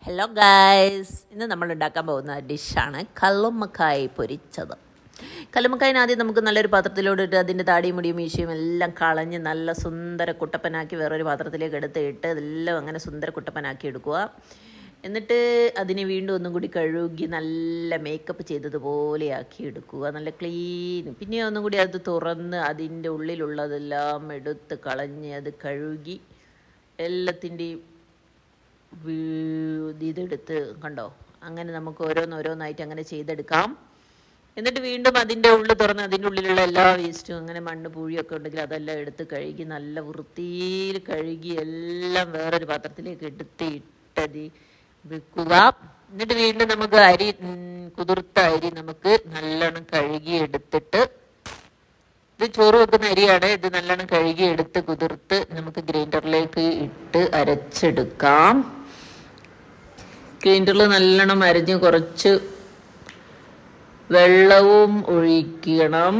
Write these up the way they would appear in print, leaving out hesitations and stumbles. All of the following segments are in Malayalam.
ഹലോ ഗായ്സ്, ഇന്ന് നമ്മൾ ഉണ്ടാക്കാൻ പോകുന്ന ഡിഷാണ് കല്ലുമ്മക്കായ് പൊരിച്ചത്. കല്ലുമ്മക്കായിന് ആദ്യം നമുക്ക് നല്ലൊരു പാത്രത്തിലോട്ടിട്ട് അതിൻ്റെ താടിയും മുടിയും മീശയും എല്ലാം കളഞ്ഞ് നല്ല സുന്ദര കുട്ടപ്പനാക്കി വേറൊരു പാത്രത്തിലേക്ക് എടുത്തിട്ട് ഇതെല്ലാം അങ്ങനെ സുന്ദര കുട്ടപ്പനാക്കി എടുക്കുക. എന്നിട്ട് അതിനെ വീണ്ടും ഒന്നും കൂടി കഴുകി നല്ല മേക്കപ്പ് ചെയ്തതുപോലെ ആക്കി എടുക്കുക, നല്ല ക്ലീൻ. പിന്നെ ഒന്നും കൂടി അത് തുറന്ന് അതിൻ്റെ ഉള്ളിലുള്ളതെല്ലാം എടുത്ത് കളഞ്ഞ് അത് കഴുകി എല്ലാത്തിൻ്റെയും ഇതെടുത്ത് കണ്ടോ, അങ്ങനെ നമുക്ക് ഓരോന്നോരോന്നായിട്ട് അങ്ങനെ ചെയ്തെടുക്കാം. എന്നിട്ട് വീണ്ടും അതിൻ്റെ ഉള്ളിൽ തുറന്ന് അതിൻ്റെ ഉള്ളിലുള്ള എല്ലാ വേസ്റ്റും അങ്ങനെ മണ്ണ് പൂഴിയൊക്കെ ഉണ്ടെങ്കിൽ അതെല്ലാം എടുത്ത് കഴുകി നല്ല വൃത്തിയിൽ കഴുകി എല്ലാം വേറൊരു പാത്രത്തിലേക്ക് ഇട്ടത് വെക്കുക. എന്നിട്ട് വീണ്ടും നമുക്ക് അരി, കുതിർത്ത അരി നമുക്ക് നല്ലോണം കഴുകി എടുത്തിട്ട്, ഇത് ചോറ് വെക്കുന്ന അരിയാണ്, ഇത് നല്ലോണം കഴുകി എടുത്ത് കുതിർത്ത് നമുക്ക് ഗ്രൈൻഡറിലേക്ക് ഇട്ട് അരച്ചെടുക്കാം. ഗ്രൈൻഡറിൽ നല്ലോണം അരഞ്ഞ് കുറച്ച് വെള്ളവും ഒഴിക്കണം.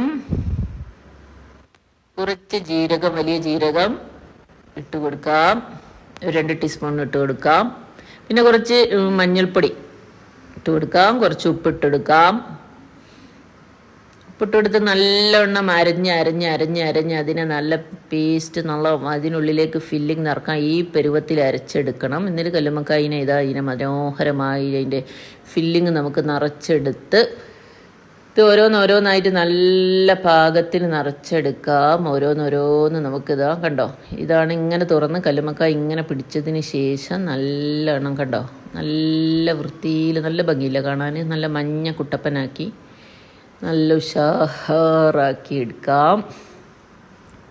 കുറച്ച് ജീരകം, വലിയ ജീരകം ഇട്ട് കൊടുക്കാം, 2 ടീസ്പൂൺ ഇട്ട് കൊടുക്കാം. പിന്നെ കുറച്ച് മഞ്ഞൾപ്പൊടി ഇട്ട് കൊടുക്കാം, കുറച്ച് ഉപ്പിട്ടെടുക്കാം. ഉപ്പിട്ടെടുത്ത് നല്ലവണ്ണം അരഞ്ഞ് അതിനെ നല്ല പേസ്റ്റ്, നല്ല അതിനുള്ളിലേക്ക് ഫില്ലിങ് നിറക്കാം. ഈ പരുവത്തിൽ അരച്ചെടുക്കണം. എന്നിട്ട് കല്ലുമ്മക്കായിനെ ഇതിനെ മനോഹരമായി അതിൻ്റെ ഫില്ലിങ് നമുക്ക് നിറച്ചെടുത്ത് ഇത് ഓരോന്നോരോന്നായിട്ട് നല്ല പാകത്തിന് നിറച്ചെടുക്കാം. ഓരോന്നോരോന്ന് നമുക്കിതാ കണ്ടോ, ഇതാണ് ഇങ്ങനെ തുറന്ന് കല്ലുമ്മക്കായ് ഇങ്ങനെ പിടിച്ചതിന് ശേഷം നല്ലോണം കണ്ടോ, നല്ല വൃത്തിയിൽ നല്ല ഭംഗിയില്ല കാണാൻ, നല്ല മഞ്ഞ കുട്ടപ്പനാക്കി നല്ല ഉഷാറാക്കി എടുക്കാം.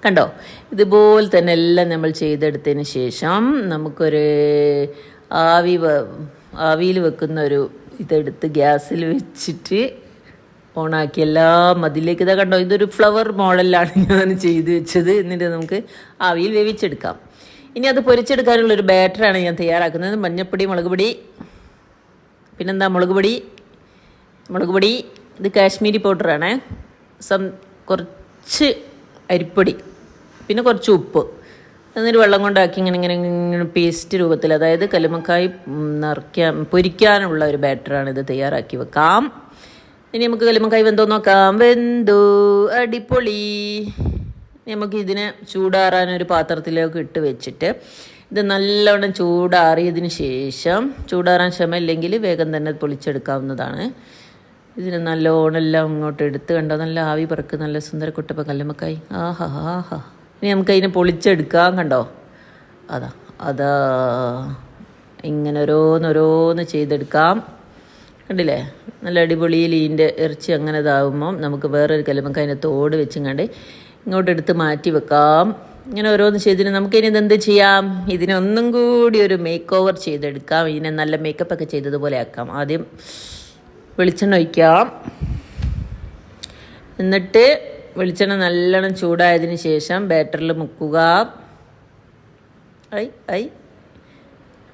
കണ്ടോ, ഇതുപോലെ തന്നെ എല്ലാം നമ്മൾ ചെയ്തെടുത്തതിന് ശേഷം നമുക്കൊരു ആവിയിൽ വെക്കുന്ന ഒരു ഇതെടുത്ത് ഗ്യാസിൽ വെച്ചിട്ട് ഓണാക്കി എല്ലാം അതിലേക്ക് ഇതാ കണ്ടോ, ഇതൊരു ഫ്ലവർ മോഡലാണ് ഞാൻ ചെയ്ത് വെച്ചത്. എന്നിട്ട് നമുക്ക് ആവിയിൽ വേവിച്ചെടുക്കാം. ഇനി അത് പൊരിച്ചെടുക്കാനുള്ളൊരു ബാറ്ററാണ് ഞാൻ തയ്യാറാക്കുന്നത്. മഞ്ഞൾപ്പൊടി, മുളക് പൊടി, പിന്നെന്താ മുളക് പൊടി, ഇത് കാശ്മീരി പൗഡറാണ്, കുറച്ച് അരിപ്പൊടി, പിന്നെ കുറച്ച് ഉപ്പ്, എന്നിട്ട് വെള്ളം കൊണ്ടാക്കി ഇങ്ങനെ പേസ്റ്റ് രൂപത്തിൽ, അതായത് കല്ലുമ്മക്കായ് പൊരിക്കാനുള്ള ഒരു ബാറ്ററാണ് ഇത്. തയ്യാറാക്കി വെക്കാം. ഇനി നമുക്ക് കല്ലുമ്മക്കായ് വെന്തോ നോക്കാം. വെന്തു, അടിപൊളി. നമുക്ക് ഇതിനെ ചൂടാറാനൊരു പാത്രത്തിലേക്ക് ഇട്ട് വെച്ചിട്ട് ഇത് നല്ലവണ്ണം ചൂടാറിയതിന് ശേഷം, ചൂടാറാൻ ക്ഷമയില്ലെങ്കിൽ വേഗം തന്നെ പൊളിച്ചെടുക്കാവുന്നതാണ്. ഇതിന് നല്ലോണം എല്ലാം ഇങ്ങോട്ട് എടുത്ത് കണ്ടോ, നല്ല ആവി പറക്ക്, നല്ല സുന്ദര കുട്ടപ്പ കല്ലുമ്മക്കായ്. ആഹാ. ഇനി നമുക്ക് അതിനെ പൊളിച്ചെടുക്കാം. കണ്ടോ, അതാ ഇങ്ങനെ ഓരോന്നോരോന്ന് ചെയ്തെടുക്കാം. കണ്ടില്ലേ, നല്ല അടിപൊളിയിൽ ഇതിൻ്റെ ഇറച്ചി അങ്ങനെ ഇതാകുമ്പം നമുക്ക് വേറൊരു കല്ലുമ്മക്കായിൻ്റെ തോട് വെച്ചിങ്ങാണ്ട് ഇങ്ങോട്ട് എടുത്ത് മാറ്റി വെക്കാം. ഇങ്ങനെ ഓരോന്ന് ചെയ്തിട്ട് നമുക്കിനി ഇതെന്ത് ചെയ്യാം, ഇതിനൊന്നും കൂടി ഒരു മേക്ക് ഓവർ ചെയ്തെടുക്കാം. ഇതിനെ നല്ല മേക്കപ്പൊക്കെ ചെയ്തതുപോലെ ആക്കാം. ആദ്യം വെളിച്ചെണ്ണ ഒഴിക്കാം. എന്നിട്ട് വെളിച്ചെണ്ണ നല്ലോണം ചൂടായതിന് ശേഷം ബാറ്ററിൽ മുക്കുക.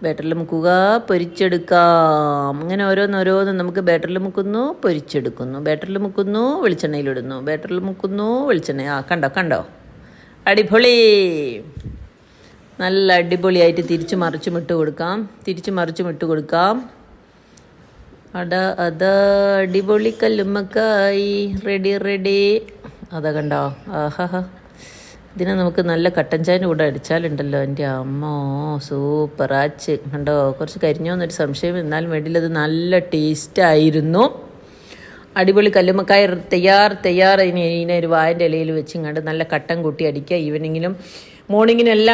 ബാറ്ററിൽ മുക്കുക, പൊരിച്ചെടുക്കാം. അങ്ങനെ ഓരോന്നോരോന്ന് നമുക്ക് ബാറ്ററിൽ മുക്കുന്നു, പൊരിച്ചെടുക്കുന്നു, ബാറ്ററിൽ മുക്കുന്നു, വെളിച്ചെണ്ണയിലിടുന്നു, ബാറ്ററിൽ മുക്കുന്നു, വെളിച്ചെണ്ണ. കണ്ടോ, അടിപൊളി. നല്ല അടിപൊളിയായിട്ട് തിരിച്ചു മറിച്ചും ഇട്ട് കൊടുക്കാം. അടിപൊളി കല്ലുമ്മക്കായ് റെഡി. അതാ കണ്ടോ, ആഹാ. ഇതിനെ നമുക്ക് നല്ല കട്ടൻ ചായൻ്റെ കൂടെ അടിച്ചാലുണ്ടല്ലോ, എൻ്റെ അമ്മോ സൂപ്പറാച്ച്. കണ്ടോ, കുറച്ച് കരിഞ്ഞോന്നൊരു സംശയം, എന്നാലും വേണ്ടിയില്ല, അത് നല്ല ടേസ്റ്റായിരുന്നു. അടിപൊളി കല്ലുമ്മക്കായ് തയ്യാർ. ഇതിനെ ഒരു വാഴൻ്റെ ഇലയിൽ വെച്ചിങ്ങാണ്ട് നല്ല കട്ടൻ കൂട്ടി അടിക്കുക. ഈവനിങ്ങിലും മോർണിങ്ങിനും എല്ലാം